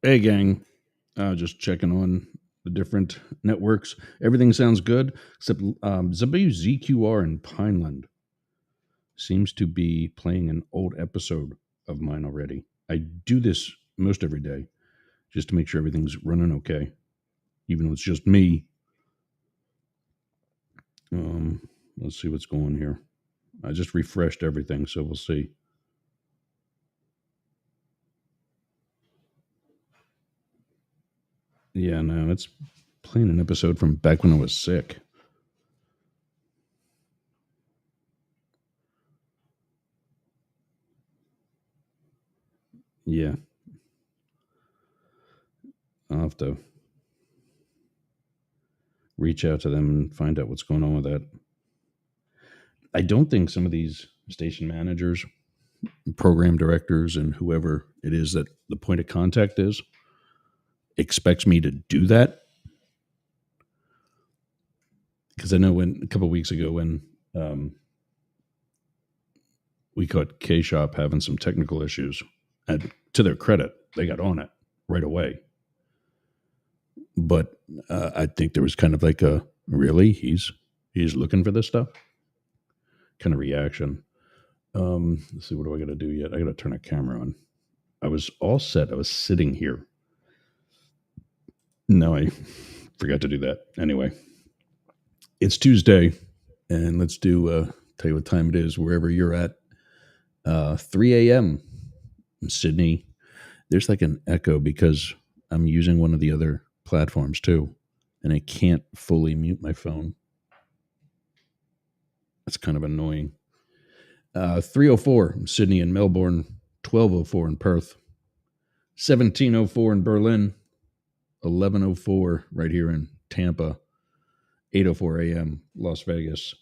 Hey, gang. Just checking on the different networks. Everything sounds good, except WZQR in Pineland seems to be playing an old episode of mine already. I do this most every day just to make sure everything's running okay, even though it's just me. Let's see what's going here. I just refreshed everything, so we'll see. Yeah, no, it's playing an episode from back when I was sick. Yeah, I'll have to reach out to them and find out what's going on with that. I don't think some of these station managers, program directors, and whoever it is that the point of contact is expects me to do that. Because I know when a couple of weeks ago when we caught K-Shop having some technical issues, and to their credit, they got on it right away. But I think there was kind of like a really he's looking for this stuff kind of reaction. Let's see, what do I got to do yet? I got to turn a camera on. I was all set. I was sitting here. No, I forgot to do that. Anyway, it's Tuesday, and let's do tell you what time it is wherever you're at. 3 a.m. in Sydney. There's like an echo because I'm using one of the other platforms too, and I can't fully mute my phone. That's kind of annoying. 3:04 in Sydney and Melbourne, 12:04 in Perth, 17:04 in Berlin, 11:04 right here in Tampa, 8:04 a.m. Las Vegas.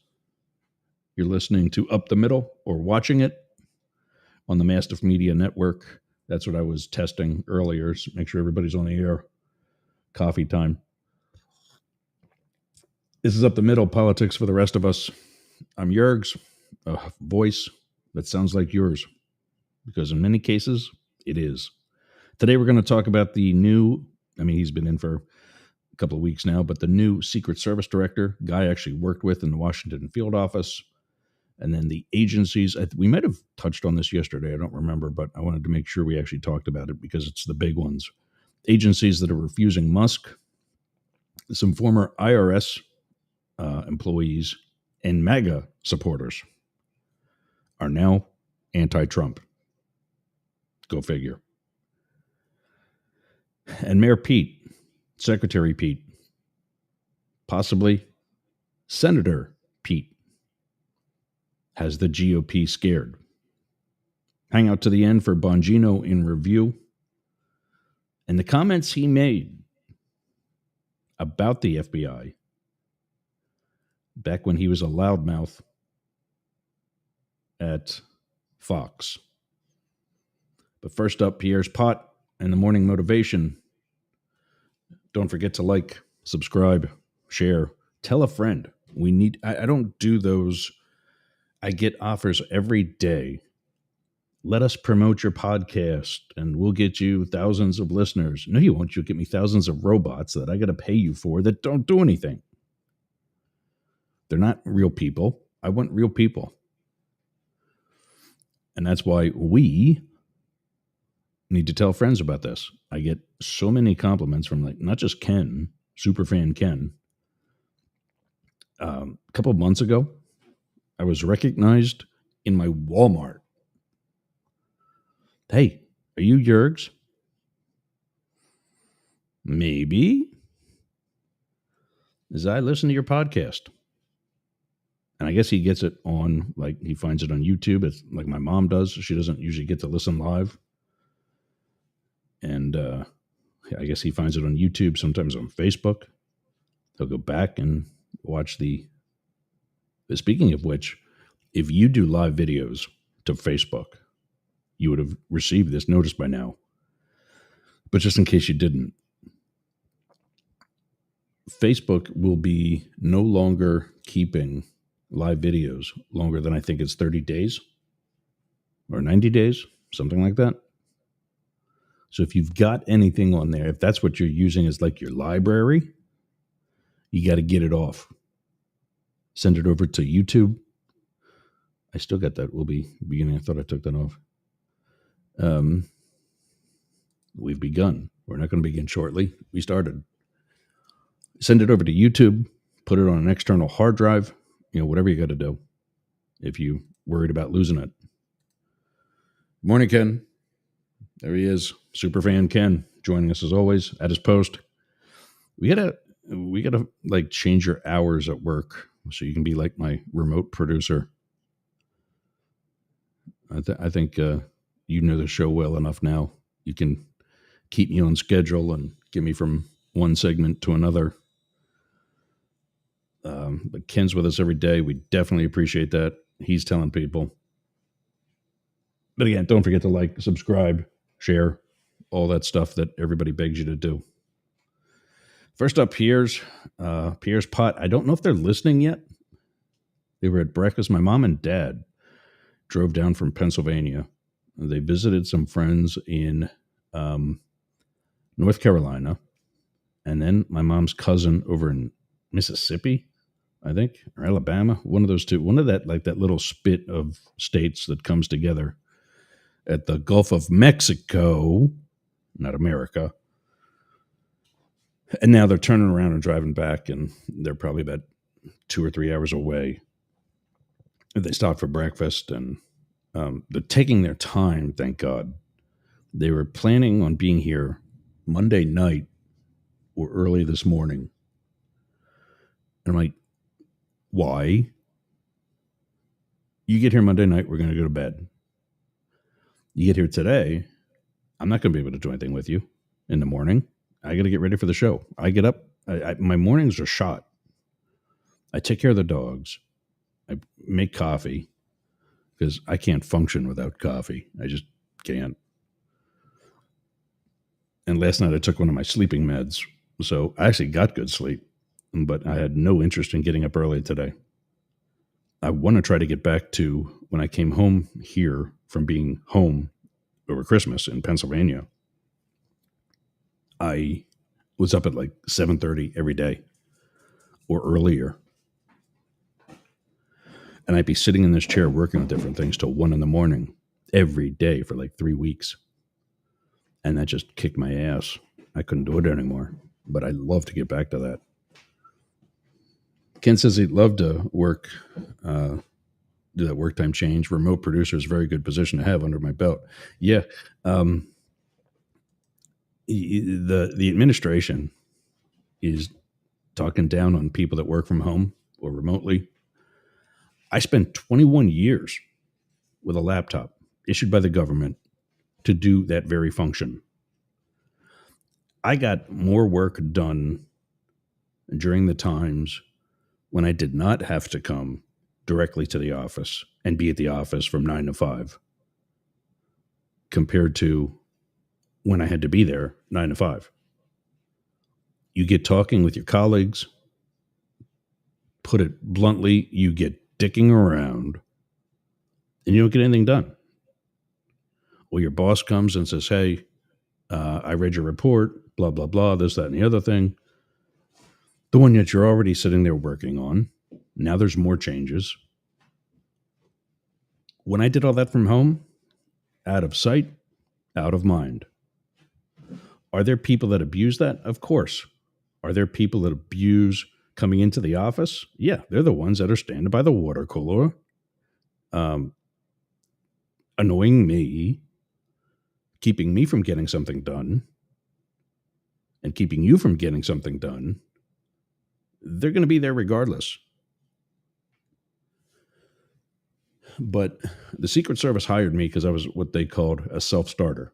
You're listening to Up the Middle or watching it on the Mastiff Media Network. That's what I was testing earlier. So make sure everybody's on the air. Coffee time. This is Up the Middle, politics for the rest of us. I'm Jurgs, a voice that sounds like yours, because in many cases, it is. Today we're going to talk about the new, he's been in for a couple of weeks now, but the new Secret Service director, guy I actually worked with in the Washington field office, and then the agencies. We might have touched on this yesterday, I don't remember, but I wanted to make sure we actually talked about it because it's the big ones. Agencies that are refusing Musk, some former IRS employees, and MAGA supporters are now anti-Trump. Go figure. And Mayor Pete, Secretary Pete, possibly Senator Pete, has the GOP scared. Hang out to the end for Bongino in review. And the comments he made about the FBI back when he was a loudmouth at Fox. But first up, Pierre's Pot and the Morning Motivation. Don't forget to like, subscribe, share, tell a friend. I don't do those. I get offers every day. Let us promote your podcast and we'll get you thousands of listeners. No, you won't. You'll get me thousands of robots that I got to pay you for that don't do anything. They're not real people. I want real people. And that's why we need to tell friends about this. I get so many compliments from not just Ken, superfan Ken. A couple of months ago, I was recognized in my Walmart. Hey, are you Jurgs? Maybe. As I listen to your podcast. And I guess he gets it on, he finds it on YouTube. It's like my mom does. She doesn't usually get to listen live. And I guess he finds it on YouTube, sometimes on Facebook. He'll go back and watch Speaking of which, if you do live videos to Facebook, you would have received this notice by now. But just in case you didn't, Facebook will be no longer keeping live videos longer than I think it's 30 days or 90 days, something like that. So if you've got anything on there, if that's what you're using as like your library, you got to get it off. Send it over to YouTube. I still got that. Will be beginning. I thought I took that off. We've begun. We're not going to begin shortly. We started. Send it over to YouTube. Put it on an external hard drive. Whatever you got to do. If you worried about losing it. Morning, Ken. There he is, superfan Ken, joining us as always at his post. We gotta like change your hours at work so you can be like my remote producer. I think you know the show well enough now. You can keep me on schedule and get me from one segment to another. But Ken's with us every day. We definitely appreciate that. He's telling people. But again, don't forget to like, subscribe, share, all that stuff that everybody begs you to do. First up, Pierre's Pot. I don't know if they're listening yet. They were at breakfast. My mom and dad drove down from Pennsylvania. They visited some friends in North Carolina. And then my mom's cousin over in Mississippi, I think, or Alabama. One of those two. One of that, like that little spit of states that comes together at the Gulf of Mexico, not America. And now they're turning around and driving back, and they're probably about 2 or 3 hours away. They stopped for breakfast, and they're taking their time, thank God. They were planning on being here Monday night or early this morning. And I'm like, why? You get here Monday night, we're going to go to bed. You get here today, I'm not going to be able to do anything with you in the morning. I got to get ready for the show. I get up. My mornings are shot. I take care of the dogs. I make coffee because I can't function without coffee. I just can't. And last night I took one of my sleeping meds. So I actually got good sleep, but I had no interest in getting up early today. I want to try to get back to when I came home here from being home over Christmas in Pennsylvania. I was up at like 7:30 every day or earlier. And I'd be sitting in this chair working on different things till 1 a.m. every day for like 3 weeks. And that just kicked my ass. I couldn't do it anymore. But I'd love to get back to that. Ken says he'd love to work, do that work time change. Remote producer is a very good position to have under my belt. Yeah. The administration is talking down on people that work from home or remotely. I spent 21 years with a laptop issued by the government to do that very function. I got more work done during the times when I did not have to come directly to the office and be at the office from 9 to 5 compared to when I had to be there 9 to 5. You get talking with your colleagues. Put it bluntly, you get dicking around and you don't get anything done. Well, your boss comes and says, hey, I read your report, blah, blah, blah, this, that, and the other thing. The one that you're already sitting there working on. Now there's more changes. When I did all that from home, out of sight, out of mind. Are there people that abuse that? Of course. Are there people that abuse coming into the office? Yeah, they're the ones that are standing by the water cooler, annoying me, keeping me from getting something done, and keeping you from getting something done. They're going to be there regardless. But the Secret Service hired me because I was what they called a self-starter.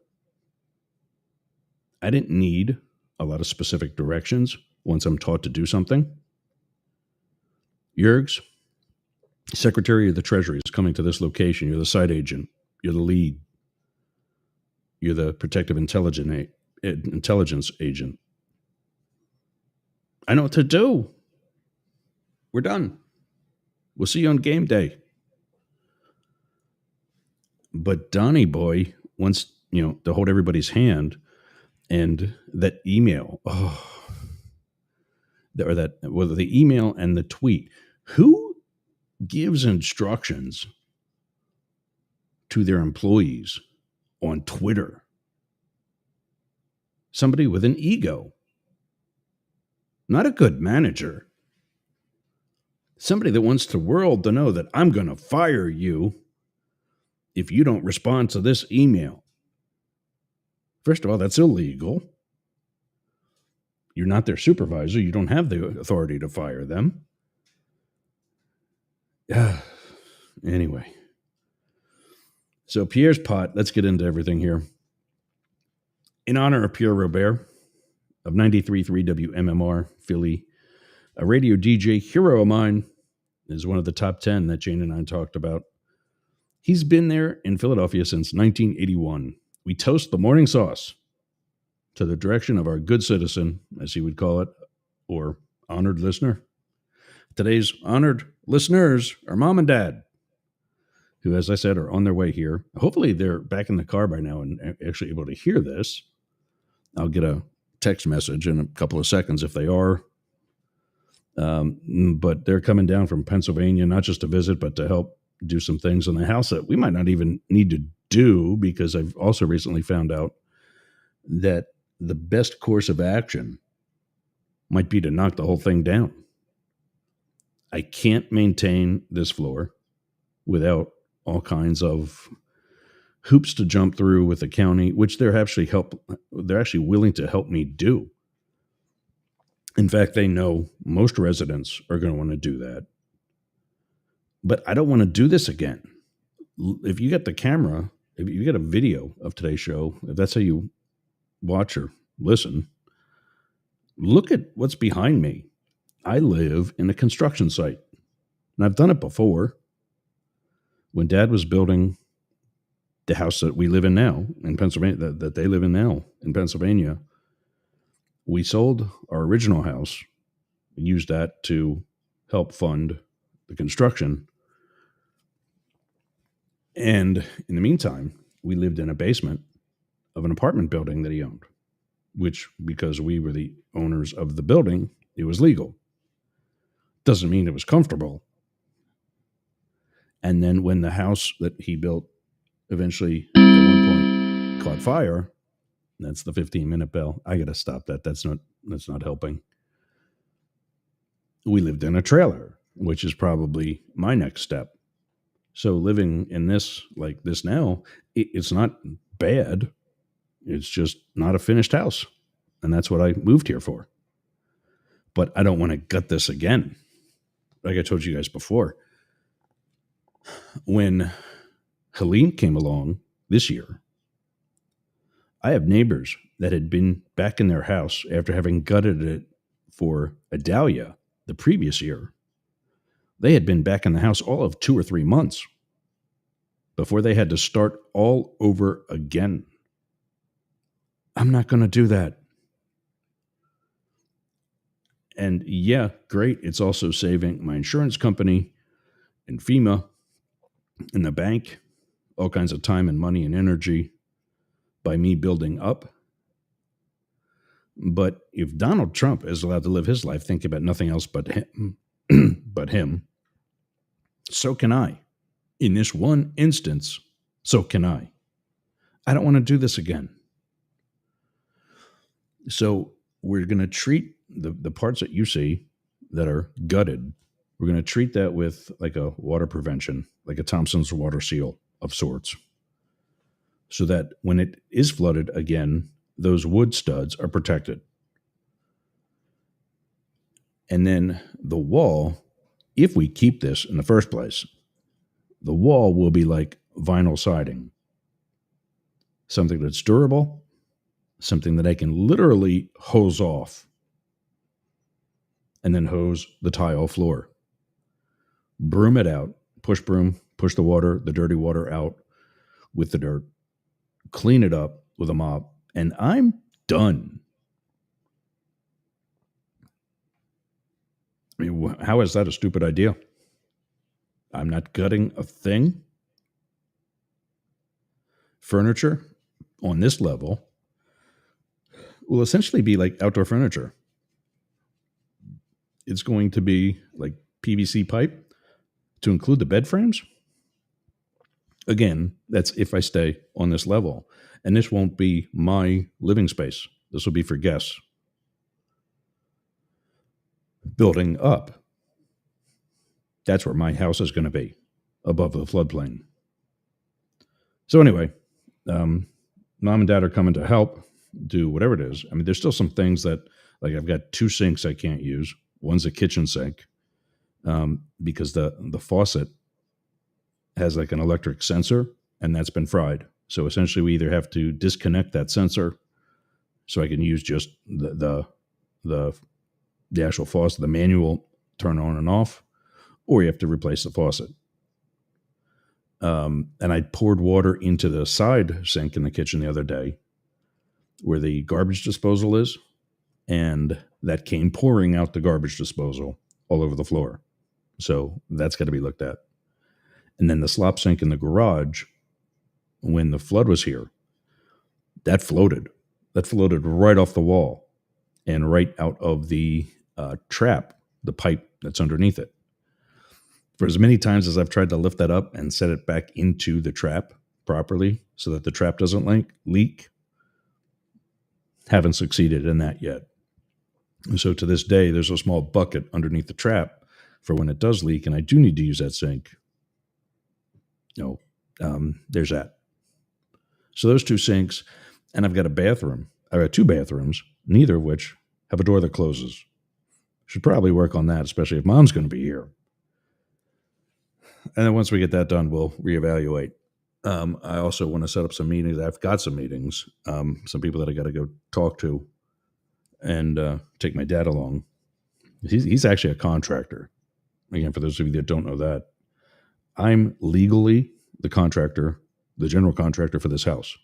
I didn't need a lot of specific directions once I'm taught to do something. Yergs, Secretary of the Treasury, is coming to this location. You're the site agent. You're the lead. You're the protective intelligence agent. I know what to do. We're done. We'll see you on game day. But Donnie Boy wants, to hold everybody's hand And that email, whether the email and the tweet, who gives instructions to their employees on Twitter? Somebody with an ego, not a good manager. Somebody that wants the world to know that I'm going to fire you if you don't respond to this email. First of all, that's illegal. You're not their supervisor. You don't have the authority to fire them. Anyway. So Pierre's pot, let's get into everything here. In honor of Pierre Robert of 93.3 WMMR, Philly, a radio DJ hero of mine, is one of the top 10 that Jane and I talked about. He's been there in Philadelphia since 1981. We toast the morning sauce to the direction of our good citizen, as he would call it, or honored listener. Today's honored listeners are Mom and Dad, who, as I said, are on their way here. Hopefully they're back in the car by now and actually able to hear this. I'll get a text message in a couple of seconds if they are. But they're coming down from Pennsylvania, not just to visit, but to help do some things in the house that we might not even need to do, because I've also recently found out that the best course of action might be to knock the whole thing down. I can't maintain this floor without all kinds of hoops to jump through with the county, which they're actually willing to help me do. In fact, they know most residents are going to want to do that. But I don't want to do this again. If you get the camera, if you get a video of today's show, if that's how you watch or listen, look at what's behind me. I live in a construction site, and I've done it before. When Dad was building the house that we live in now in Pennsylvania, that they live in now in Pennsylvania, we sold our original house and used that to help fund the construction. And in the meantime, we lived in a basement of an apartment building that he owned, which, because we were the owners of the building, it was legal. Doesn't mean it was comfortable. And then when the house that he built eventually at one point caught fire, that's the 15-minute bell. I got to stop that. That's not helping. We lived in a trailer, which is probably my next step. So living in this like this now, it's not bad. It's just not a finished house. And that's what I moved here for. But I don't want to gut this again. Like I told you guys before, when Helene came along this year, I have neighbors that had been back in their house after having gutted it for a dahlia the previous year. They had been back in the house all of 2 or 3 months before they had to start all over again. I'm not going to do that. And yeah, great. It's also saving my insurance company and FEMA and the bank all kinds of time and money and energy by me building up. But if Donald Trump is allowed to live his life thinking about nothing else but him, so can I. In this one instance, so can I. I don't want to do this again. So we're going to treat the parts that you see that are gutted, we're going to treat that with like a water prevention, like a Thompson's water seal of sorts, so that when it is flooded again, those wood studs are protected. And then the wall, if we keep this in the first place, the wall will be like vinyl siding. Something that's durable, something that I can literally hose off and then hose the tile floor. Broom it out, push broom, push the water, the dirty water out with the dirt, clean it up with a mop, and I'm done. I mean, how is that a stupid idea? I'm not gutting a thing. Furniture on this level will essentially be like outdoor furniture. It's going to be like PVC pipe to include the bed frames. Again, that's if I stay on this level. And this won't be my living space. This will be for guests. Building up. That's where my house is going to be, above the floodplain. So anyway, mom and dad are coming to help do whatever it is. I mean, there's still some things that, like, I've got 2 sinks I can't use. One's a kitchen sink because the faucet has like an electric sensor, and that's been fried. So essentially, we either have to disconnect that sensor so I can use just the actual faucet, the manual turn on and off, or you have to replace the faucet. And I poured water into the side sink in the kitchen the other day where the garbage disposal is, and that came pouring out the garbage disposal all over the floor. So that's got to be looked at. And then the slop sink in the garage, when the flood was here, that floated. That floated right off the wall and right out of the trap, the pipe that's underneath it. For as many times as I've tried to lift that up and set it back into the trap properly so that the trap doesn't leak, haven't succeeded in that yet. And so to this day, there's a small bucket underneath the trap for when it does leak, and I do need to use that sink. There's that. So those 2 sinks, and I've got a bathroom. I've got 2 bathrooms, neither of which have a door that closes. Should probably work on that, especially if mom's going to be here. And then once we get that done, we'll reevaluate. I also want to set up some meetings. I've got some meetings, some people that I got to go talk to, and take my dad along. He's actually a contractor. Again, for those of you that don't know that, I'm legally the contractor, the general contractor for this house,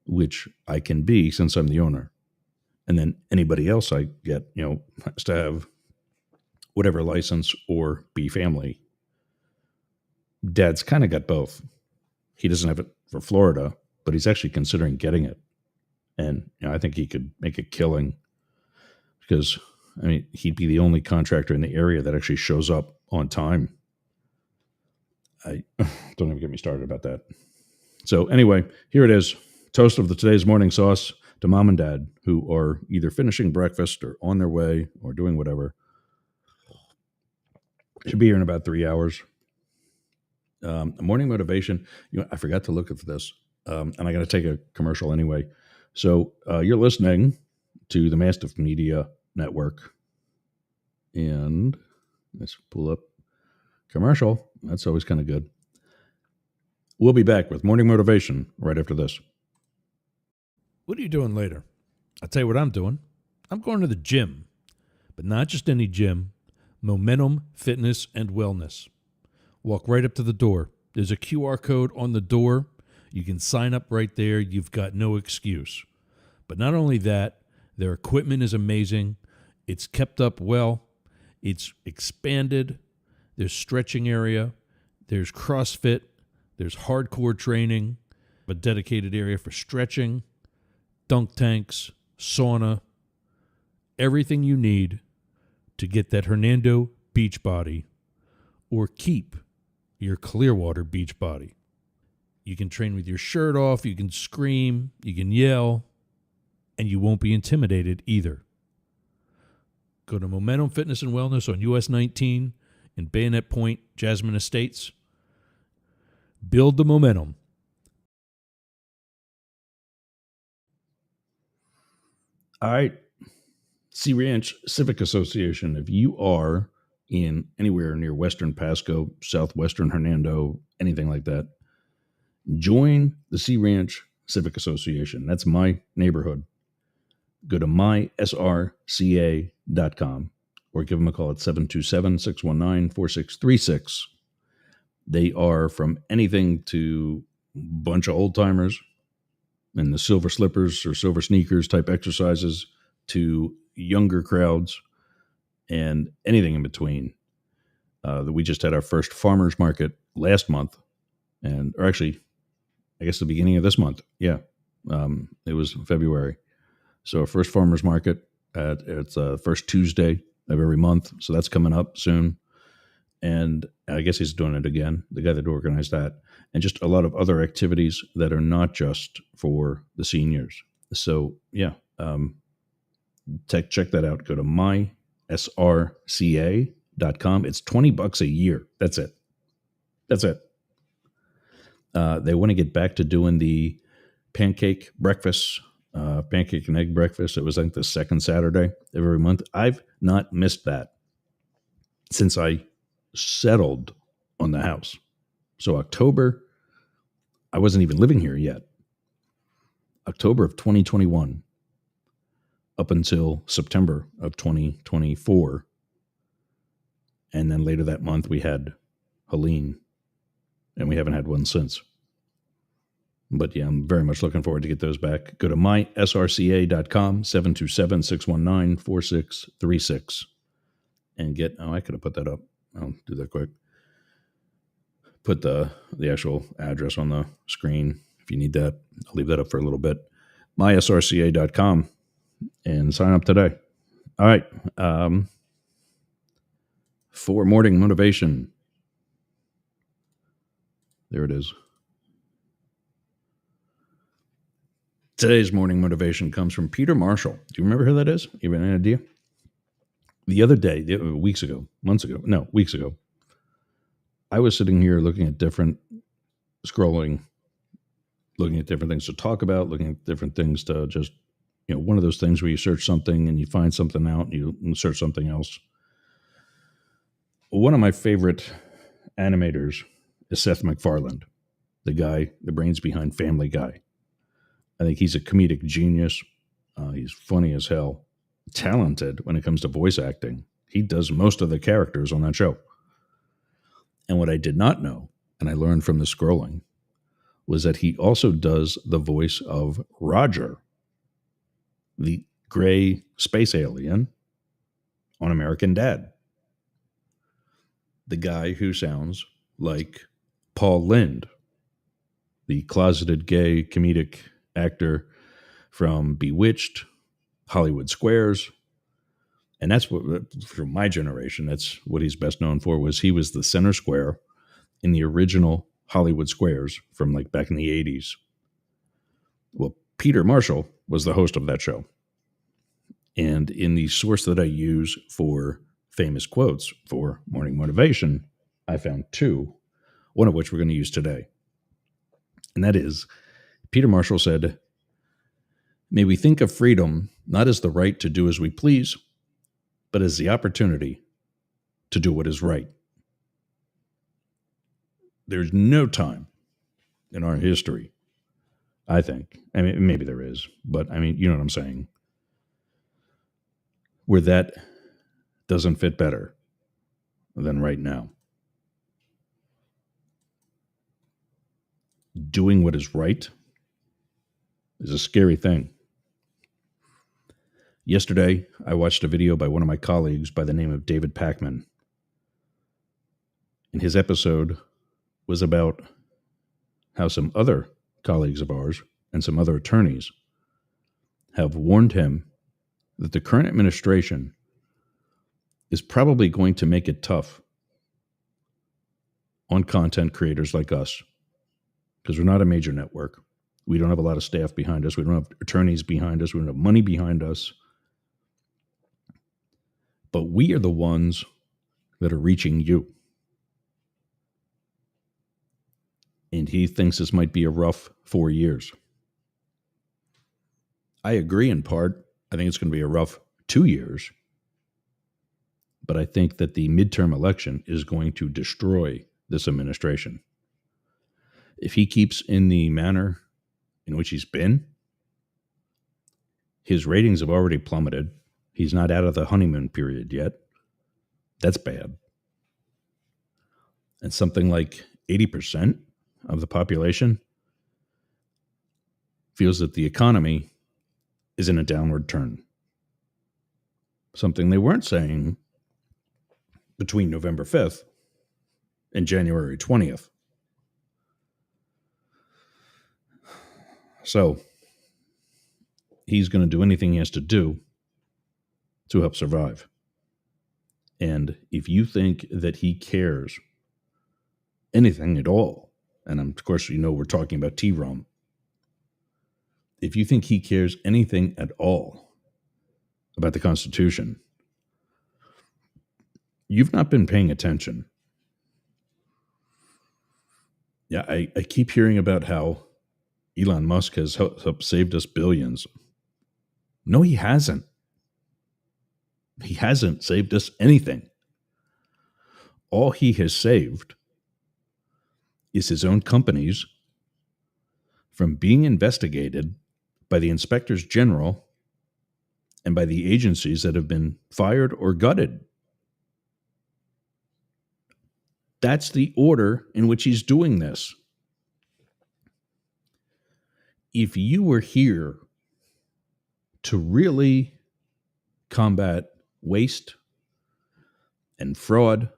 which I can be since I'm the owner. And then anybody else I get, has to have whatever license or be family. Dad's kind of got both. He doesn't have it for Florida, but he's actually considering getting it. And I think he could make a killing because, he'd be the only contractor in the area that actually shows up on time. I don't even get me started about that. So anyway, here it is. Toast of today's morning sauce to mom and dad, who are either finishing breakfast or on their way or doing whatever. Should be here in about 3 hours. Morning motivation. I forgot to look at this, and I got to take a commercial anyway. So you're listening to the Mastiff Media Network, and let's pull up commercial. That's always kind of good. We'll be back with morning motivation right after this. What are you doing later? I'll tell you what I'm doing. I'm going to the gym, but not just any gym. Momentum Fitness and Wellness. Walk right up to the door. There's a QR code on the door. You can sign up right there. You've got no excuse. But not only that, their equipment is amazing. It's kept up well. It's expanded. There's stretching area. There's CrossFit. There's hardcore training, a dedicated area for stretching, dunk tanks, sauna, everything you need to get that Hernando beach body or keep your Clearwater beach body. You can train with your shirt off, you can scream, you can yell, and you won't be intimidated either. Go to Momentum Fitness and Wellness on US 19 in Bayonet Point, Jasmine Estates. Build the momentum. All right. Sea Ranch Civic Association. If you are in anywhere near Western Pasco, Southwestern Hernando, anything like that, join the Sea Ranch Civic Association. That's my neighborhood. Go to mysrca.com or give them a call at 727-619-4636. They are from anything to a bunch of old timers and the silver slippers or silver sneakers type exercises to younger crowds and anything in between. We just had our first farmers market last month, or actually, I guess the beginning of this month. Yeah, it was February. So our first farmers market, it's first Tuesday of every month. So that's coming up soon. And I guess he's doing it again, the guy that organized that. And just a lot of other activities that are not just for the seniors. So, yeah, check that out. Go to mysrca.com. It's $20 a year. That's it. That's it. They want to get back to doing the pancake breakfast, pancake and egg breakfast. It was like the second Saturday of every month. I've not missed that since I settled on the house. So October, I wasn't even living here yet. October of 2021 up until September of 2024. And then later that month, we had Helene, and we haven't had one since. But yeah, I'm very much looking forward to get those back. Go to mysrca.com, 727-619-4636, and get, I could have put that up. I'll do that quick. Put the actual address on the screen if you need that. I'll leave that up for a little bit. mysrca.com and sign up today. All right. For morning motivation. There it is. Today's morning motivation comes from Peter Marshall. Do you remember who that is? You have any idea? The other day, weeks ago, I was sitting here looking at scrolling, looking at different things to talk about, looking at different things to just, one of those things where you search something and you find something out and you search something else. One of my favorite animators is Seth MacFarlane, the brains behind Family Guy. I think he's a comedic genius. He's funny as hell, talented when it comes to voice acting. He does most of the characters on that show. And what I did not know, and I learned from the scrolling, was that he also does the voice of Roger, the gray space alien on American Dad. The guy who sounds like Paul Lynde, the closeted gay comedic actor from Bewitched, Hollywood Squares. And that's what, from my generation, that's what he's best known for, was he was the center square in the original Hollywood Squares from like back in the 80s. Well, Peter Marshall was the host of that show. And in the source that I use for famous quotes for morning motivation, I found two, one of which we're going to use today. And that is, Peter Marshall said, "May we think of freedom not as the right to do as we please, but as the opportunity to do what is right." There's no time in our history, I think, I mean, maybe there is, but I mean, you know what I'm saying, where that doesn't fit better than right now. Doing what is right is a scary thing. Yesterday, I watched a video by one of my colleagues by the name of David Pakman. And his episode was about how some other colleagues of ours and some other attorneys have warned him that the current administration is probably going to make it tough on content creators like us, because we're not a major network. We don't have a lot of staff behind us. We don't have attorneys behind us. We don't have money behind us. But we are the ones that are reaching you. And he thinks this might be a rough 4 years. I agree in part. I think it's going to be a rough 2 years. But I think that the midterm election is going to destroy this administration. If he keeps in the manner in which he's been, his ratings have already plummeted. He's not out of the honeymoon period yet. That's bad. And something like 80% of the population feels that the economy is in a downward turn. Something they weren't saying between November 5th and January 20th. So, he's going to do anything he has to do to help survive. And if you think that he cares anything at all, and of course, we're talking about T-Rom, if you think he cares anything at all about the Constitution, you've not been paying attention. Yeah, I keep hearing about how Elon Musk has helped saved us billions. No, he hasn't. He hasn't saved us anything. All he has saved is his own companies from being investigated by the inspectors general and by the agencies that have been fired or gutted. That's the order in which he's doing this. If you were here to really combat waste and fraud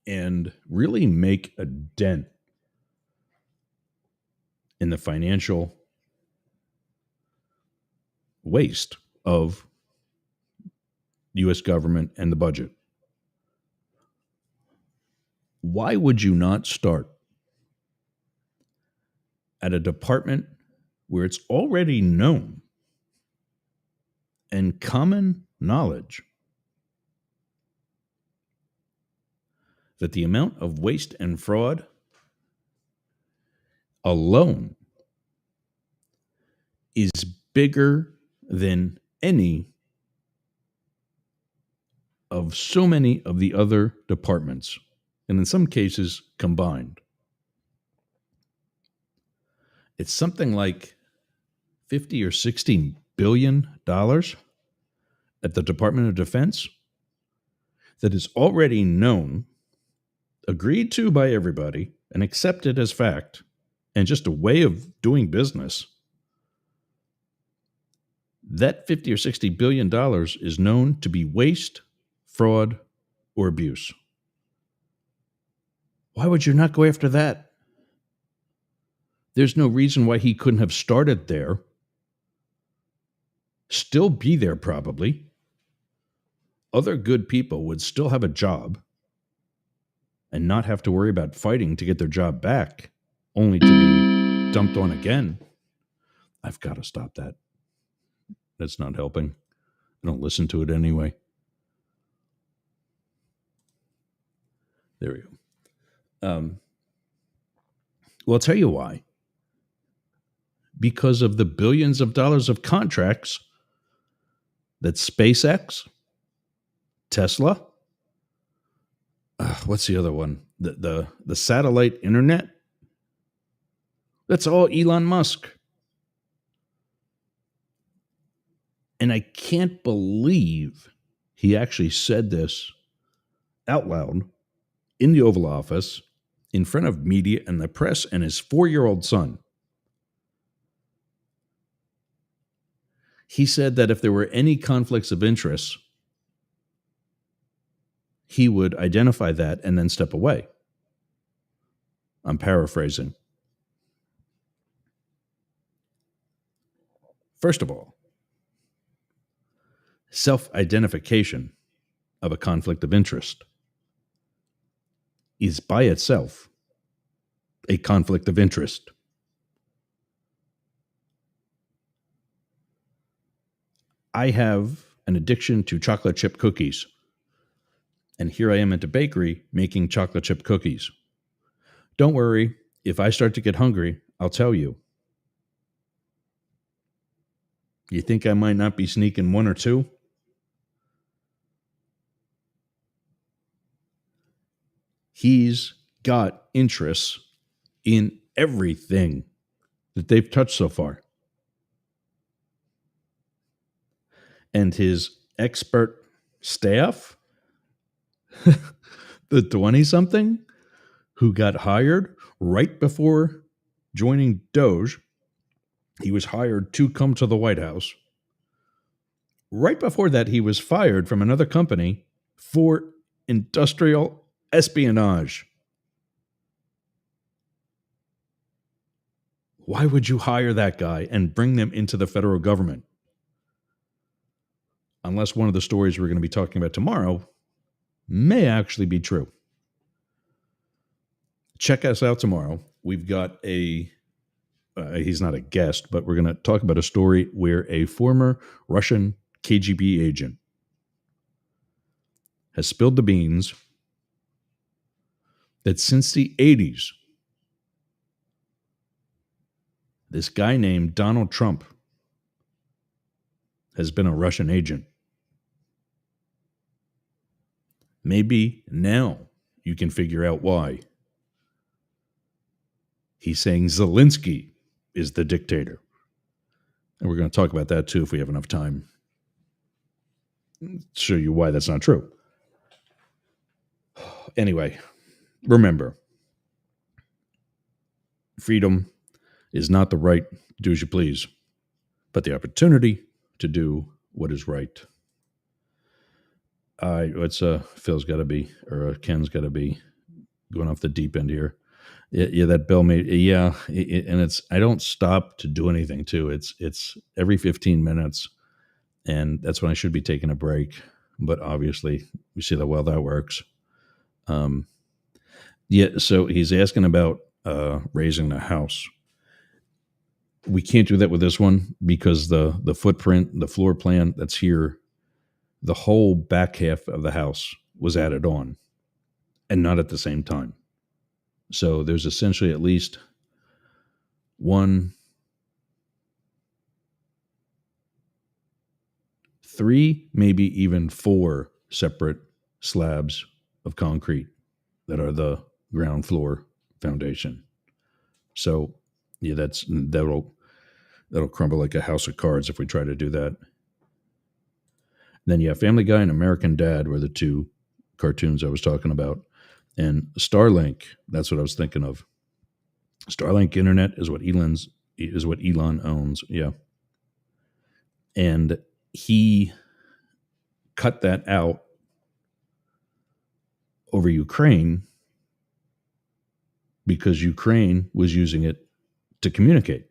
and really make a dent in the financial waste of the U.S. government and the budget, why would you not start at a department where it's already known and common knowledge that the amount of waste and fraud alone is bigger than any of so many of the other departments, and in some cases combined? It's something like $50 or $60 billion at the Department of Defense that is already known, agreed to by everybody, and accepted as fact, and just a way of doing business. That $50 or $60 billion is known to be waste, fraud, or abuse. Why would you not go after that? There's no reason why he couldn't have started there, still be there probably. Other good people would still have a job and not have to worry about fighting to get their job back, only to be dumped on again. I've got to stop that. That's not helping. I don't listen to it anyway. There we go. Well, I'll tell you why. Because of the billions of dollars of contracts that SpaceX, Tesla, what's the other one? The satellite internet. That's all Elon Musk. And I can't believe he actually said this out loud in the Oval Office in front of media and the press and his 4-year-old son. He said that if there were any conflicts of interest, he would identify that and then step away. I'm paraphrasing. First of all, self-identification of a conflict of interest is by itself a conflict of interest. I have an addiction to chocolate chip cookies. And here I am at the bakery making chocolate chip cookies. Don't worry, if I start to get hungry, I'll tell you. You think I might not be sneaking one or two? He's got interests in everything that they've touched so far. And his expert staff, the 20-something who got hired right before joining Doge, he was hired to come to the White House. Right before that, he was fired from another company for industrial espionage. Why would you hire that guy and bring them into the federal government? Unless one of the stories we're going to be talking about tomorrow may actually be true. Check us out tomorrow. We've got he's not a guest, but we're going to talk about a story where a former Russian KGB agent has spilled the beans that since the 80s, this guy named Donald Trump has been a Russian agent. Maybe now you can figure out why. He's saying Zelensky is the dictator. And we're going to talk about that too if we have enough time. Show you why that's not true. Anyway, remember, freedom is not the right to do as you please, but the opportunity to do what is right. What's Phil's got to be, or Ken's got to be going off the deep end here. Yeah, that bell made, yeah, and it's, I don't stop to do anything too. It's every 15 minutes, and that's when I should be taking a break. But obviously, we see how well that works. Yeah, so he's asking about raising the house. We can't do that with this one because the footprint, the floor plan that's here, the whole back half of the house was added on, and not at the same time. So there's essentially at least three, maybe even four separate slabs of concrete that are the ground floor foundation. So yeah, that'll crumble like a house of cards if we try to do that. Then Family Guy and American Dad were the two cartoons I was talking about. And Starlink, that's what I was thinking of. Starlink Internet is what Elon owns. Yeah. And he cut that out over Ukraine because Ukraine was using it to communicate.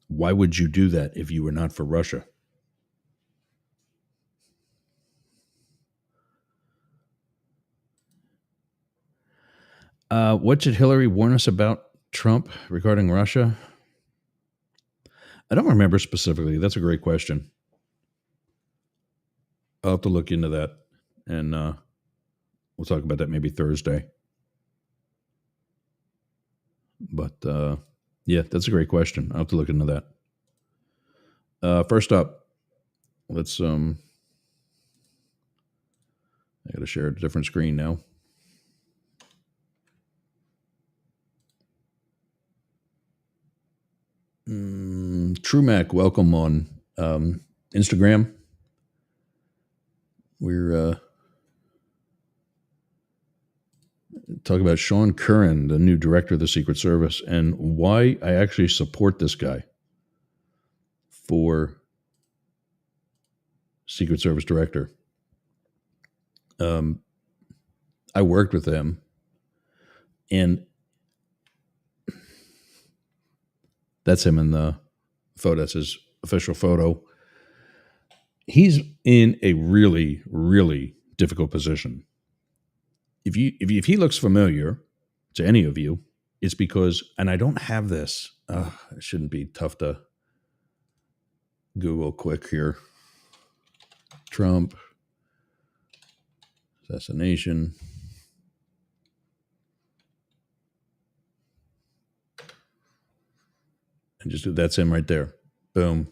Why would you do that if you were not for Russia? What should Hillary warn us about Trump regarding Russia? I don't remember specifically. That's a great question. I'll have to look into that, and we'll talk about that maybe Thursday. But yeah, that's a great question. I'll have to look into that. First up, let's I got to share a different screen now. True Mac, welcome on Instagram. We're talking about Sean Curran, the new director of the Secret Service, and why I actually support this guy for Secret Service director. I worked with him, and that's him in the photo. That's his official photo. He's in a really, really difficult position. If he looks familiar to any of you, it's because, and I don't have this. It shouldn't be tough to Google quick here. Trump assassination. And just that's him right there. Boom.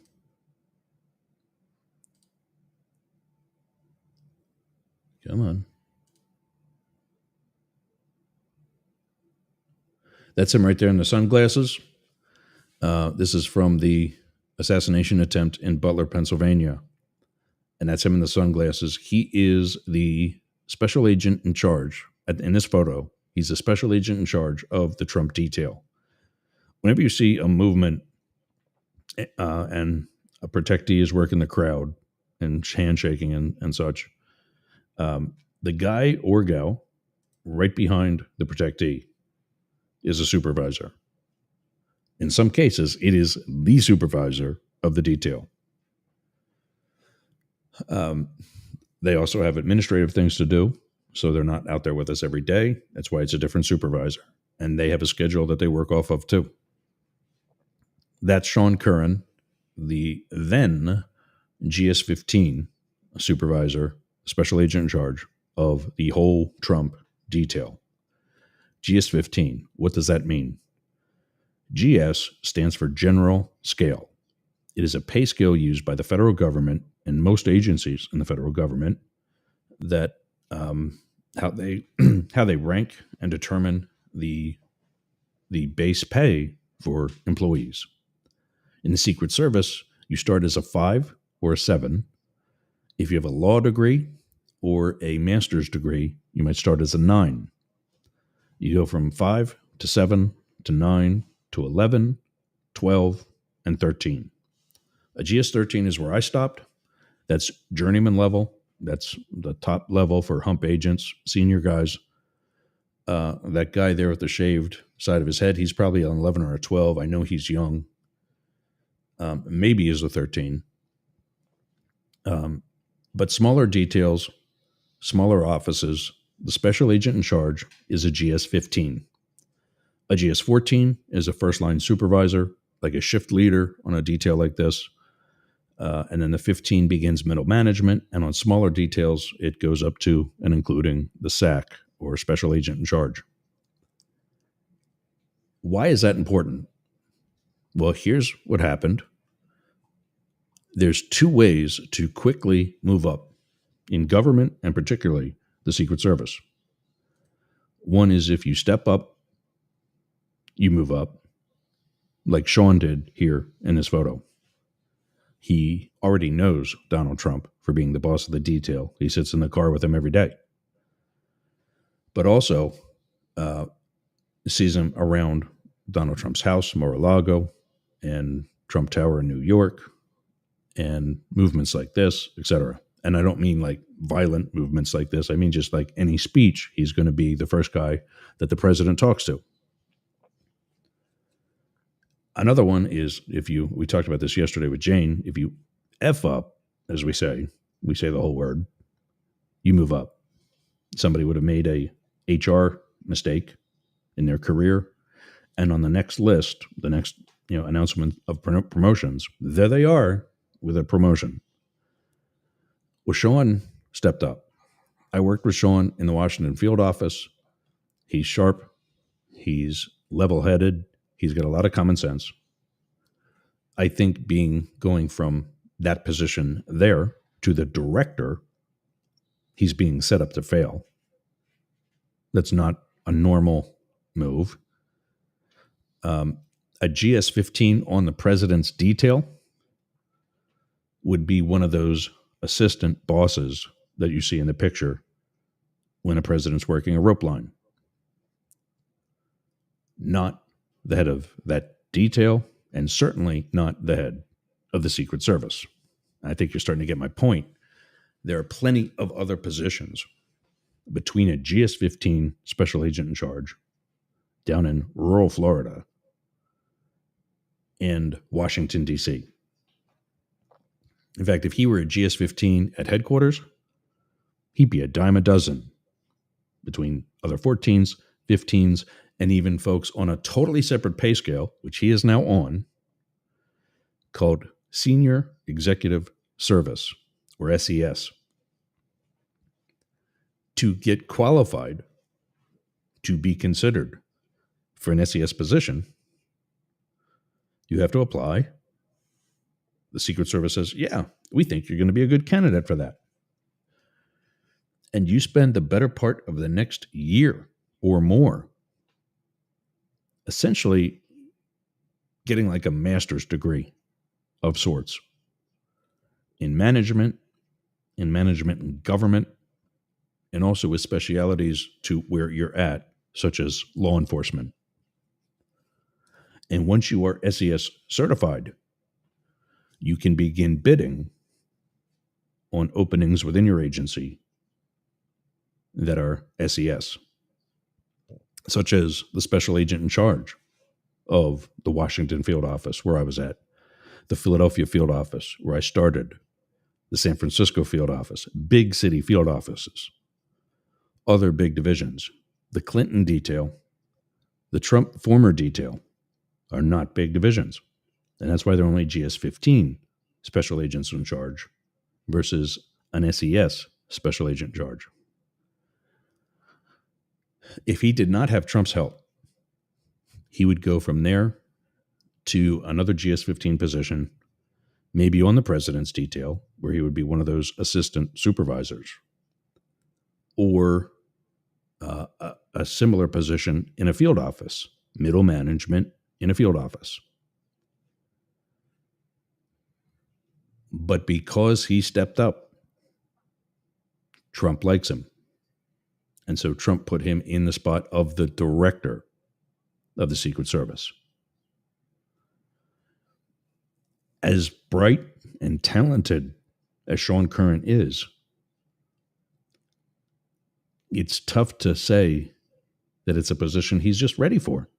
Come on. That's him right there in the sunglasses. This is from the assassination attempt in Butler, Pennsylvania. And that's him in the sunglasses. He is the special agent in charge. In this photo, he's a special agent in charge of the Trump detail. Whenever you see a movement and a protectee is working the crowd and handshaking and such, the guy or gal right behind the protectee is a supervisor. In some cases, it is the supervisor of the detail. They also have administrative things to do, so they're not out there with us every day. That's why it's a different supervisor. And they have a schedule that they work off of too. That's Sean Curran, the then GS-15 supervisor, special agent in charge of the whole Trump detail. GS-15, what does that mean? GS stands for General Scale. It is a pay scale used by the federal government and most agencies in the federal government that how they how they rank and determine the base pay for employees. In the Secret Service, you start as a 5 or a 7. If you have a law degree or a master's degree, you might start as a 9. You go from 5 to 7 to 9 to 11, 12, and 13. A GS-13 is where I stopped. That's journeyman level. That's the top level for hump agents, senior guys. That guy there with the shaved side of his head, he's probably an 11 or a 12. I know he's young. Maybe he's a 13. But smaller details, smaller offices, the special agent in charge is a GS-15. A GS-14 is a first-line supervisor, like a shift leader on a detail like this. And then the 15 begins middle management, and on smaller details, it goes up to and including the SAC, or special agent in charge. Why is that important? Well, here's what happened. There's 2 ways to quickly move up in government, and particularly the Secret Service. One is if you step up, you move up, like Sean did here in this photo. He already knows Donald Trump for being the boss of the detail. He sits in the car with him every day. But also sees him around Donald Trump's house, Mar-a-Lago, and Trump Tower in New York, and movements like this, etc. And I don't mean like violent movements like this. I mean just like any speech, he's going to be the first guy that the president talks to. Another one is we talked about this yesterday with Jane, if you F up, as we say the whole word, you move up. Somebody would have made a HR mistake in their career, and on the next list, the next announcement of promotions, there they are with a promotion. Well, Sean stepped up. I worked with Sean in the Washington field office. He's sharp. He's level-headed. He's got a lot of common sense. I think going from that position there to the director, he's being set up to fail. That's not a normal move. A GS-15 on the president's detail would be one of those assistant bosses that you see in the picture when a president's working a rope line. Not the head of that detail, and certainly not the head of the Secret Service. I think you're starting to get my point. There are plenty of other positions between a GS-15 special agent in charge down in rural Florida and Washington, D.C. In fact, if he were a GS-15 at headquarters, he'd be a dime a dozen between other 14s, 15s, and even folks on a totally separate pay scale, which he is now on, called Senior Executive Service, or SES. To get qualified to be considered for an SES position, you have to apply. The Secret Service says, yeah, we think you're going to be a good candidate for that. And you spend the better part of the next year or more essentially getting like a master's degree of sorts in management and government, and also with specialities to where you're at, such as law enforcement. And once you are SES certified, you can begin bidding on openings within your agency that are SES, such as the special agent in charge of the Washington field office where I was at, the Philadelphia field office where I started, the San Francisco field office, big city field offices, other big divisions. The Clinton detail, the Trump former detail are not big divisions. And that's why they're only GS-15 special agents in charge versus an SES special agent in charge. If he did not have Trump's help, he would go from there to another GS-15 position, maybe on the president's detail, where he would be one of those assistant supervisors, or a similar position in a field office, middle management in a field office. But because he stepped up, Trump likes him. And so Trump put him in the spot of the director of the Secret Service. As bright and talented as Sean Curran is, it's tough to say that it's a position he's just ready for.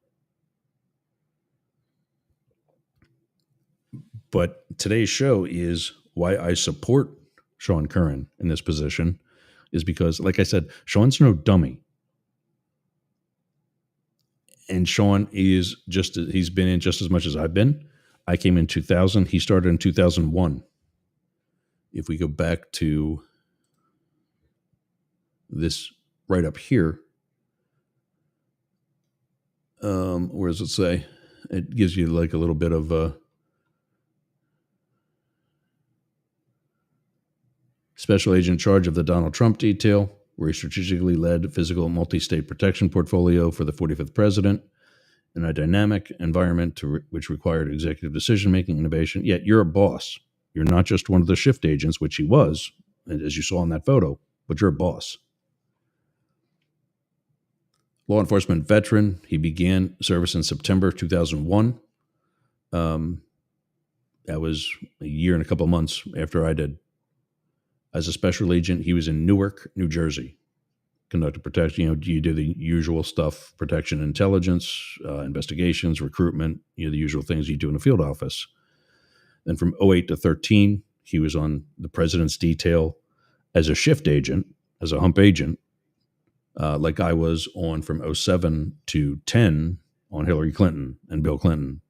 But today's show is why I support Sean Curran in this position, is because, like I said, Sean's no dummy. And Sean is he's been in just as much as I've been. I came in 2000. He started in 2001. If we go back to this right up here, where does it say? It gives you like a little bit of special agent in charge of the Donald Trump detail, where he strategically led physical multi-state protection portfolio for the 45th president in a dynamic environment which required executive decision-making, innovation. Yet you're a boss. You're not just one of the shift agents, which he was, as you saw in that photo, but you're a boss. Law enforcement veteran. He began service in September 2001. That was a year and a couple of months after I did. As a special agent, he was in Newark, New Jersey. Conducted protection, you do the usual stuff, protection, intelligence, investigations, recruitment, the usual things you do in a field office. Then from 08 to 13, he was on the president's detail as a shift agent, as a hump agent, like I was on from 07 to 10 on Hillary Clinton and Bill Clinton.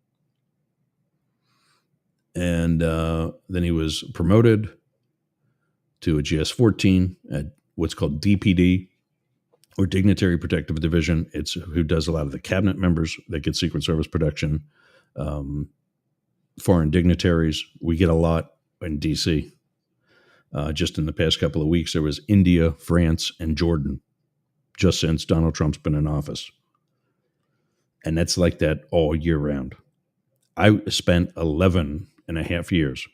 And then he was promoted to a GS-14 at what's called DPD, or Dignitary Protective Division. It's who does a lot of the cabinet members that get Secret Service protection. Foreign dignitaries, we get a lot in D.C. Just in the past couple of weeks, there was India, France, and Jordan, just since Donald Trump's been in office. And that's like that all year round. I spent 11 and a half years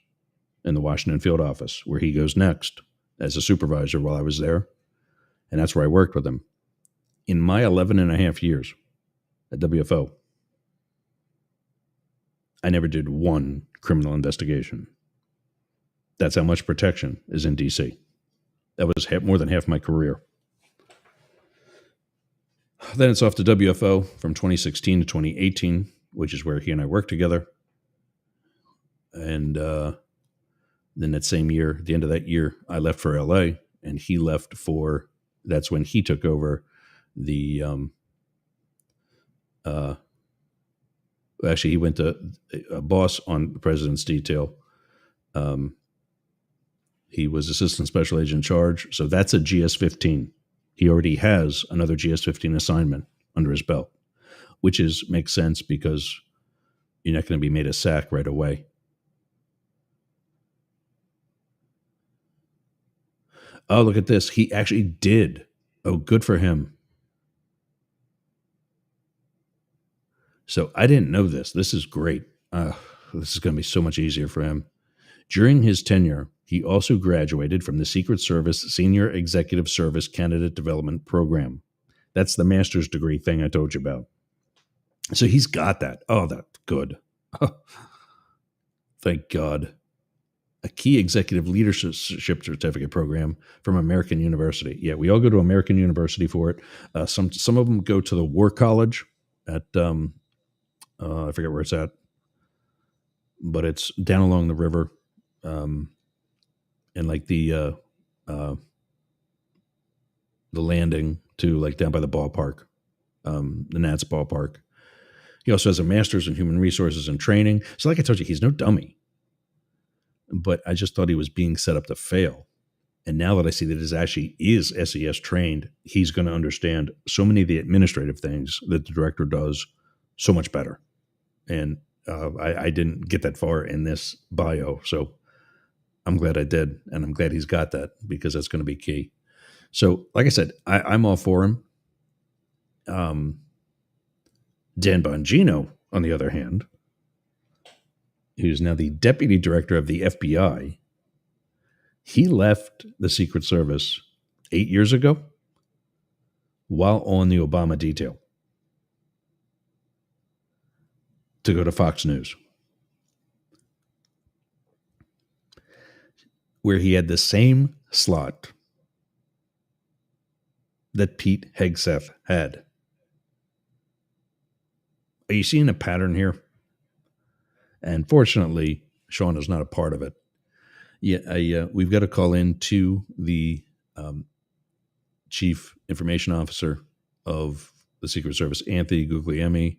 in the Washington field office, where he goes next as a supervisor while I was there. And that's where I worked with him. In my 11 and a half years at WFO, I never did one criminal investigation. That's how much protection is in D.C. That was more than half my career. Then it's off to WFO from 2016 to 2018, which is where he and I worked together. And then that same year, at the end of that year, I left for L.A., and he left for, that's when he took over the, actually he went to a boss on the president's detail. He was assistant special agent in charge. So that's a GS-15. He already has another GS-15 assignment under his belt, which makes sense because you're not going to be made a sack right away. Oh, look at this. He actually did. Oh, good for him. So I didn't know this. This is great. This is going to be so much easier for him. During his tenure, he also graduated from the Secret Service Senior Executive Service Candidate Development Program. That's the master's degree thing I told you about. So he's got that. Oh, that's good. Thank God. A key executive leadership certificate program from American University. Yeah, we all go to American University for it. Some of them go to the War College at I forget where it's at, but it's down along the river, um, and like uh, the landing to like down by the ballpark, the Nats ballpark. He also has a master's in human resources and training. So, like I told you, he's no dummy. But I just thought he was being set up to fail. And now that I see that he actually is SES trained, he's going to understand so many of the administrative things that the director does so much better. And I didn't get that far in this bio. So I'm glad I did. And I'm glad he's got that because that's going to be key. So, like I said, I'm all for him. Dan Bongino, on the other hand, who's now the deputy director of the FBI, he left the Secret Service 8 years ago while on the Obama detail to go to Fox News, where he had the same slot that Pete Hegseth had. Are you seeing a pattern here? And fortunately, Sean is not a part of it. Yeah, we've got to call in to the Chief Information Officer of the Secret Service, Anthony Guglielmi.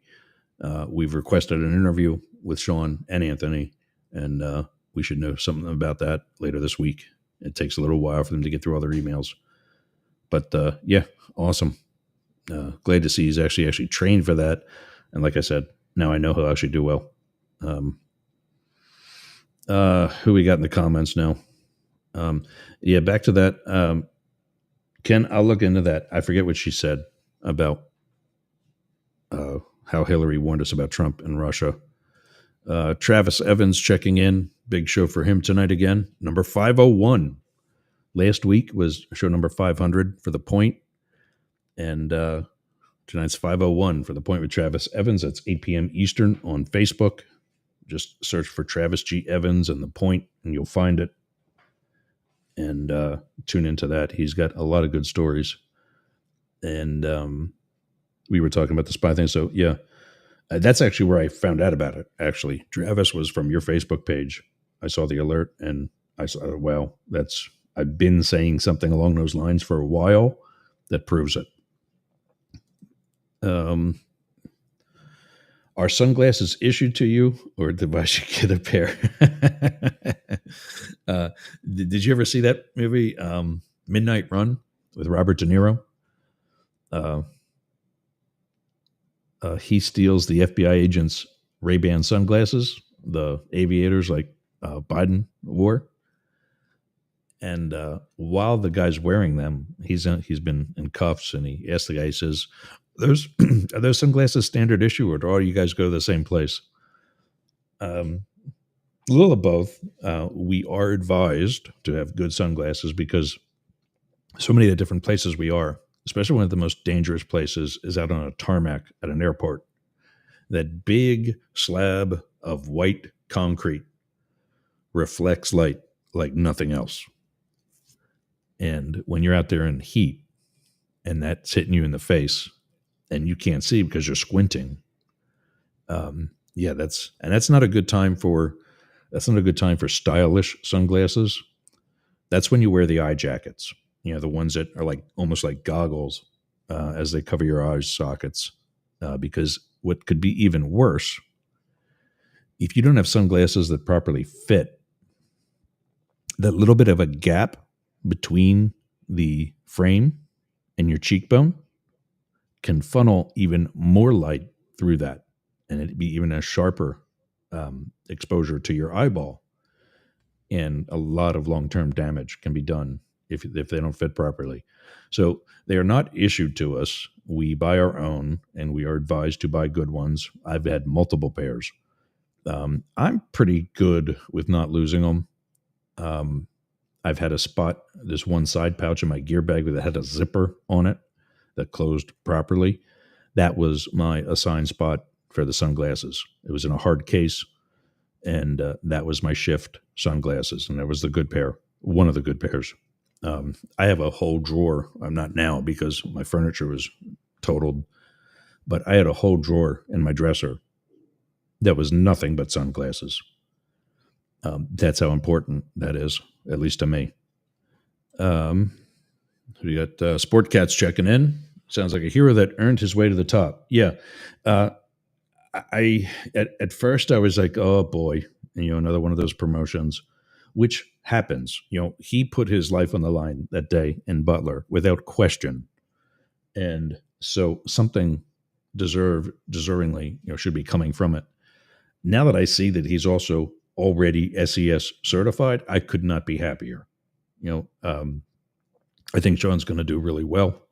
We've requested an interview with Sean and Anthony, and we should know something about that later this week. It takes a little while for them to get through all their emails. But yeah, awesome. Glad to see he's actually trained for that. And like I said, now I know he'll actually do well. Who we got in the comments now? Yeah, back to that. Ken, I'll look into that. I forget what she said about how Hillary warned us about Trump and Russia. Travis Evans checking in. Big show for him tonight again. Number 501. Last week was show number 500 for The Point. And tonight's 501 for The Point with Travis Evans. That's 8 p.m. Eastern on Facebook. Just search for Travis G. Evans and The Point, and you'll find it. And tune into that. He's got a lot of good stories. And we were talking about the spy thing. So, yeah, that's actually where I found out about it, actually. Travis was from your Facebook page. I saw the alert, and I saw, wow, I've been saying something along those lines for a while that proves it. Are sunglasses issued to you, or did I should get a pair? Did you ever see that movie, Midnight Run, with Robert De Niro? He steals the FBI agent's Ray-Ban sunglasses, the aviators like Biden wore. And while the guy's wearing them, he's been in cuffs, and he asked the guy, he says, are those sunglasses standard issue, or do all you guys go to the same place? A little of both. We are advised to have good sunglasses because so many of the different places we are, especially one of the most dangerous places is out on a tarmac at an airport. That big slab of white concrete reflects light like nothing else. And when you're out there in heat and that's hitting you in the face and you can't see because you're squinting, that's not a good time for stylish sunglasses. That's when you wear the eye jackets, the ones that are like almost like goggles as they cover your eye sockets. Because what could be even worse, if you don't have sunglasses that properly fit, that little bit of a gap between the frame and your cheekbone can funnel even more light through that, and it'd be even a sharper exposure to your eyeball. And a lot of long-term damage can be done if they don't fit properly. So they are not issued to us. We buy our own, and we are advised to buy good ones. I've had multiple pairs. I'm pretty good with not losing them. I've had a spot, this one side pouch in my gear bag that had a zipper on it that closed properly. That was my assigned spot for the sunglasses. It was in a hard case, and that was my shift sunglasses, and that was the good pair, one of the good pairs. I have a whole drawer. I'm not now because my furniture was totaled, but I had a whole drawer in my dresser that was nothing but sunglasses. That's how important that is, at least to me. Um, we got Sport Cats checking in. Sounds like a hero that earned his way to the top. Yeah. Uh, at first I was like, oh boy, another one of those promotions, which happens. He put his life on the line that day in Butler without question, and so something deservingly, should be coming from it. Now that I see that he's also already SES certified, I could not be happier. I think Sean's going to do really well.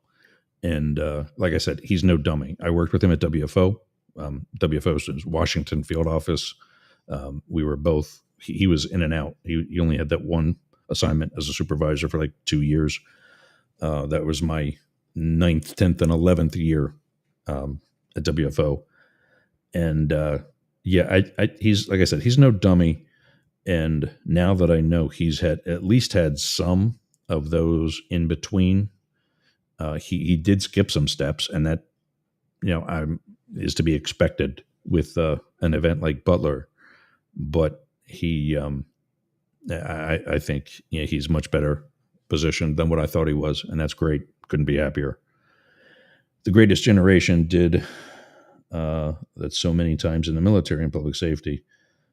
And like I said, he's no dummy. I worked with him at WFO. WFO's Washington field office. We were both, he was in and out. He only had that one assignment as a supervisor for like 2 years. That was my 9th, 10th, and 11th year at WFO. And he's, like I said, he's no dummy. And now that I know he's at least had some of those in between, he did skip some steps, and that is to be expected with an event like Butler. But I think he's much better positioned than what I thought he was, and that's great. Couldn't be happier. The Greatest Generation did that so many times in the military and public safety.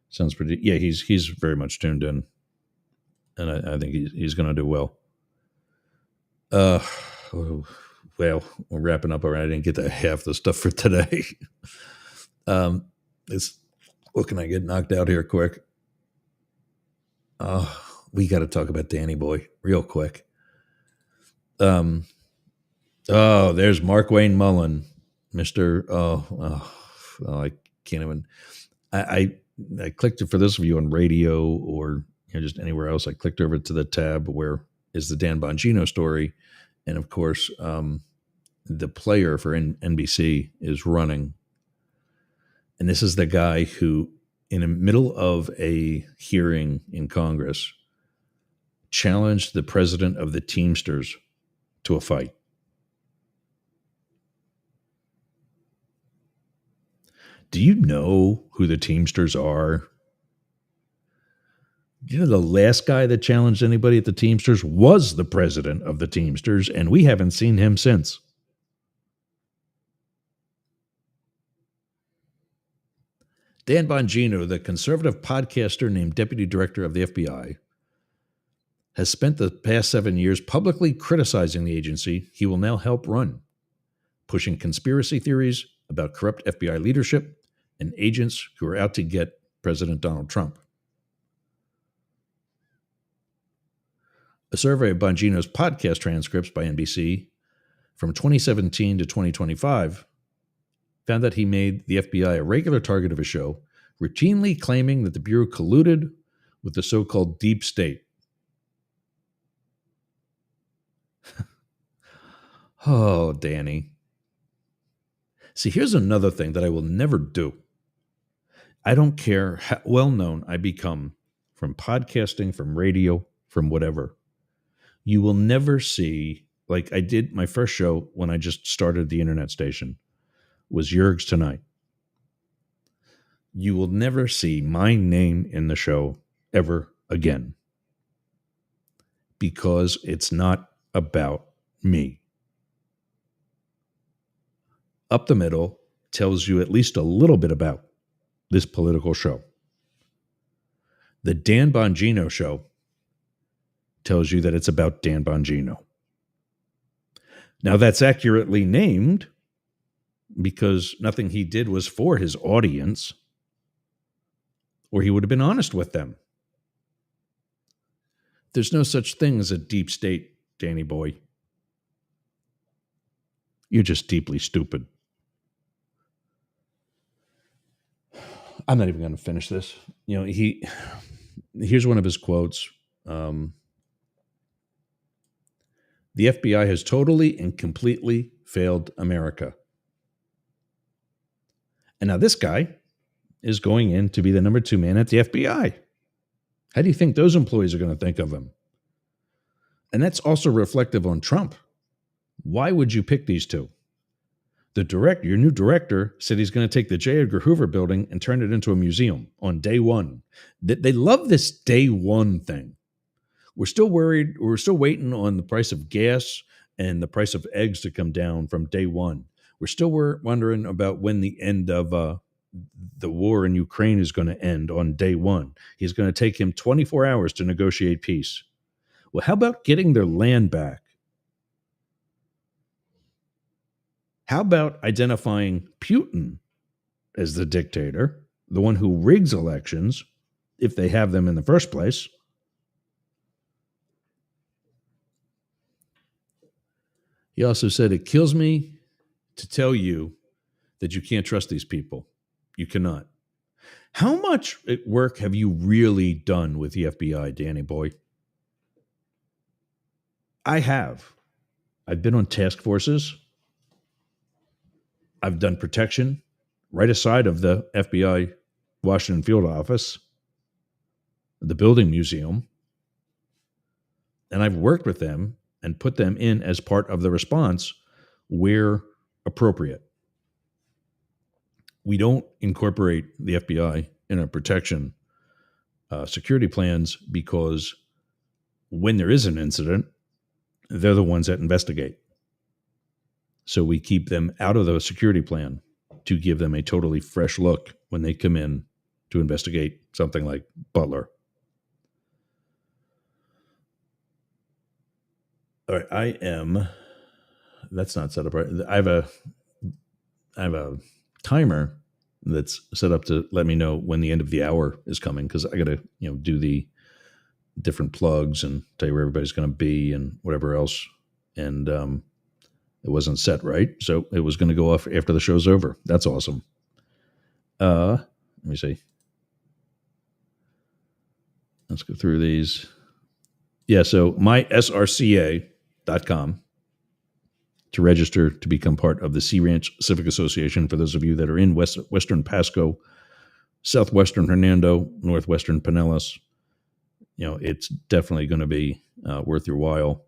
Sounds pretty. Yeah, he's very much tuned in, and I think he's going to do well. Well, we're wrapping up already. I didn't get to half the stuff for today. What can I get knocked out here quick? We got to talk about Danny Boy real quick. There's Mark Wayne Mullen, Mr. I can't even. I clicked it for this of you on radio or just anywhere else. I clicked over to the tab where is the Dan Bongino story, and of course, the player for NBC is running. And this is the guy who, in the middle of a hearing in Congress, challenged the president of the Teamsters to a fight. Do you know who the Teamsters are? The last guy that challenged anybody at the Teamsters was the president of the Teamsters, and we haven't seen him since. Dan Bongino, the conservative podcaster named deputy director of the FBI, has spent the past 7 years publicly criticizing the agency he will now help run, pushing conspiracy theories about corrupt FBI leadership and agents who are out to get President Donald Trump. A survey of Bongino's podcast transcripts by NBC from 2017 to 2025 found that he made the FBI a regular target of his show, routinely claiming that the Bureau colluded with the so-called deep state. Oh, Danny. See, here's another thing that I will never do. I don't care how well known I become from podcasting, from radio, from whatever. You will never see, like I did my first show when I just started the internet station, was Yergs Tonight. You will never see my name in the show ever again because it's not about me. Up the Middle tells you at least a little bit about this political show. The Dan Bongino Show tells you that it's about Dan Bongino. Now, that's accurately named because nothing he did was for his audience, or he would have been honest with them. There's no such thing as a deep state, Danny boy. You're just deeply stupid. I'm not even going to finish this. Here's one of his quotes. The FBI has totally and completely failed America. And now this guy is going in to be the number 2 man at the FBI. How do you think those employees are going to think of him? And that's also reflective on Trump. Why would you pick these two? Your new director, said he's going to take the J. Edgar Hoover building and turn it into a museum on day one. They love this day one thing. We're still worried. We're still waiting on the price of gas and the price of eggs to come down from day one. We're still wondering about when the end of the war in Ukraine is going to end on day one. He's going to take him 24 hours to negotiate peace. Well, how about getting their land back? How about identifying Putin as the dictator, the one who rigs elections, if they have them in the first place? He also said, it kills me to tell you that you can't trust these people. You cannot. How much work have you really done with the FBI, Danny boy? I have. I've been on task forces. I've done protection right aside of the FBI Washington field office, the building museum. And I've worked with them and put them in as part of the response where appropriate. We don't incorporate the FBI in our protection security plans because when there is an incident, they're the ones that investigate. So we keep them out of the security plan to give them a totally fresh look when they come in to investigate something like Butler. All right, that's not set up right. I have a timer that's set up to let me know when the end of the hour is coming, because I got to do the different plugs and tell you where everybody's going to be and whatever else. And it wasn't set right, so it was going to go off after the show's over. That's awesome. Let me see. Let's go through these. Yeah, so mysrca.com to register to become part of the Sea Ranch Civic Association for those of you that are in Western Pasco, Southwestern Hernando, Northwestern Pinellas. It's definitely going to be worth your while.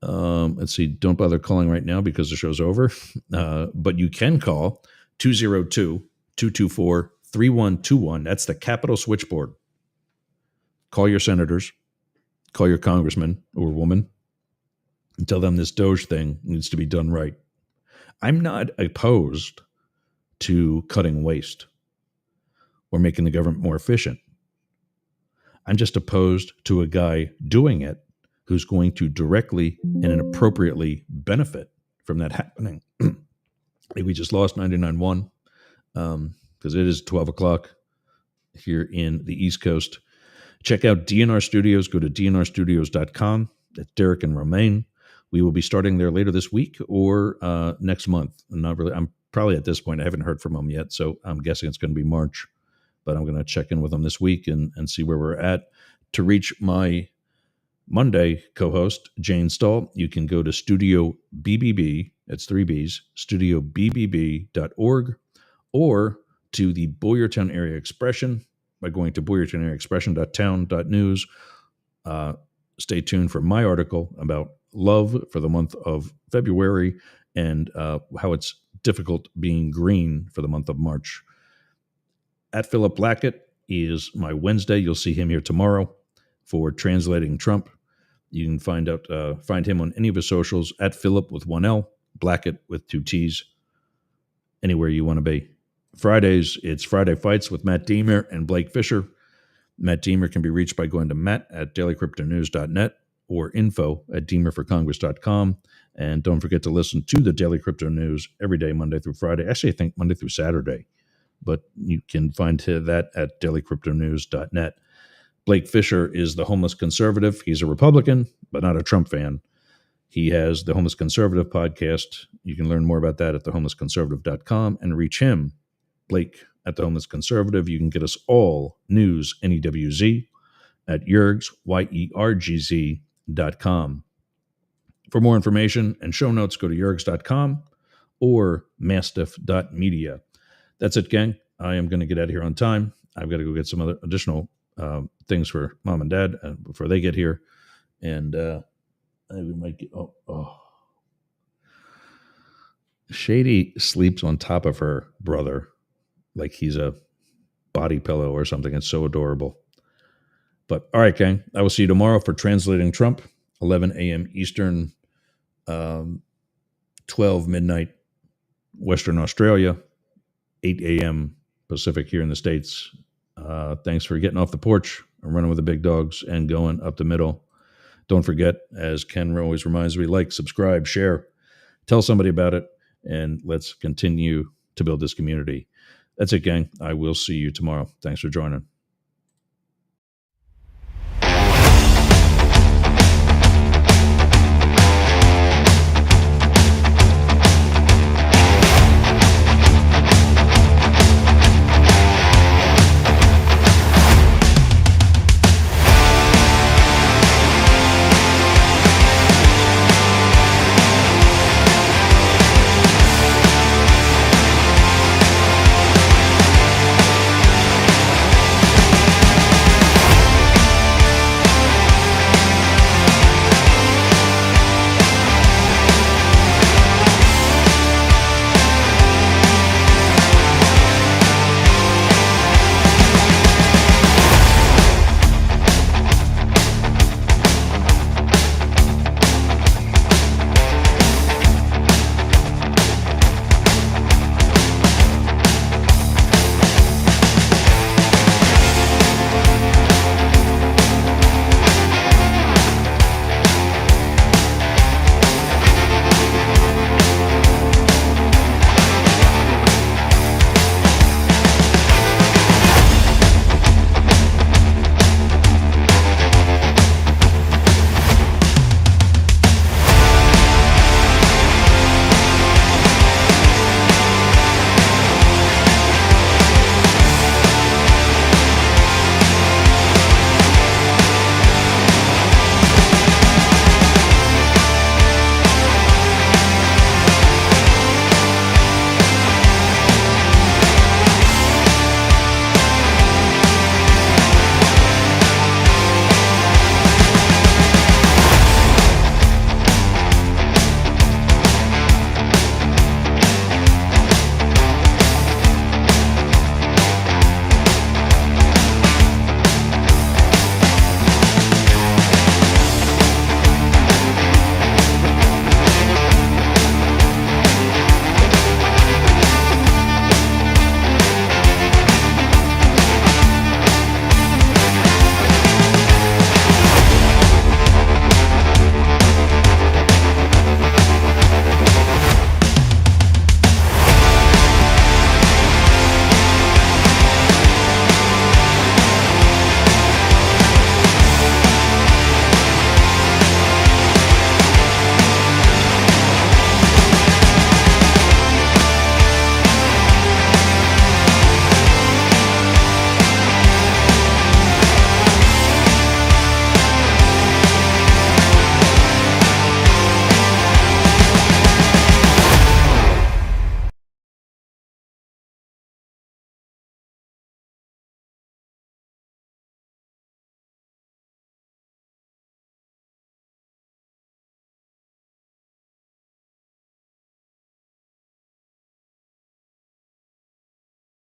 Let's see, don't bother calling right now because the show's over, but you can call 202-224-3121. That's the Capitol switchboard. Call your senators, call your congressman or woman, and tell them this Doge thing needs to be done right. I'm not opposed to cutting waste or making the government more efficient. I'm just opposed to a guy doing it who's going to directly and appropriately benefit from that happening. We just lost 99.1 because it is 12 o'clock here in the East Coast. Check out DNR Studios. Go to dnrstudios.com. That's Derek and Romaine. We will be starting there later this week or next month. I'm probably at this point, I haven't heard from them yet, so I'm guessing it's going to be March. But I'm going to check in with them this week and see where we're at. To reach my Monday co-host, Jane Stahl, you can go to Studio BBB, that's 3 B's, studiobbb.org, or to the Boyertown Area Expression by going to boyertownareaexpression.town.news. Stay tuned for my article about love for the month of February and how it's difficult being green for the month of March. At Philip Blackett is my Wednesday. You'll see him here tomorrow for Translating Trump. You can find him on any of his socials at Philip with 1 L, Blackett with 2 T's, anywhere you want to be. Fridays, it's Friday Fights with Matt Deemer and Blake Fisher. Matt Deemer can be reached by going to matt@dailycryptonews.net or info@deemerforcongress.com. And don't forget to listen to the Daily Crypto News every day, Monday through Friday. Actually, I think Monday through Saturday. But you can find that at dailycryptonews.net. Blake Fisher is the Homeless Conservative. He's a Republican, but not a Trump fan. He has the Homeless Conservative podcast. You can learn more about that at thehomelessconservative.com and reach him, Blake, at The Homeless Conservative. You can get us all news, NEWZ, at Yergz, YERGZ.com. For more information and show notes, go to yergz.com or mastiff.media. That's it, gang. I am going to get out of here on time. I've got to go get some other additional things for mom and dad before they get here. And we might get, Shady sleeps on top of her brother like he's a body pillow or something. It's so adorable. But all right, gang, I will see you tomorrow for Translating Trump, 11 a.m. Eastern, 12 midnight Western Australia, 8 a.m. Pacific here in the States. Thanks for getting off the porch and running with the big dogs and going up the middle. Don't forget, as Ken always reminds me, like, subscribe, share, tell somebody about it, and let's continue to build this community. That's it, gang. I will see you tomorrow. Thanks for joining.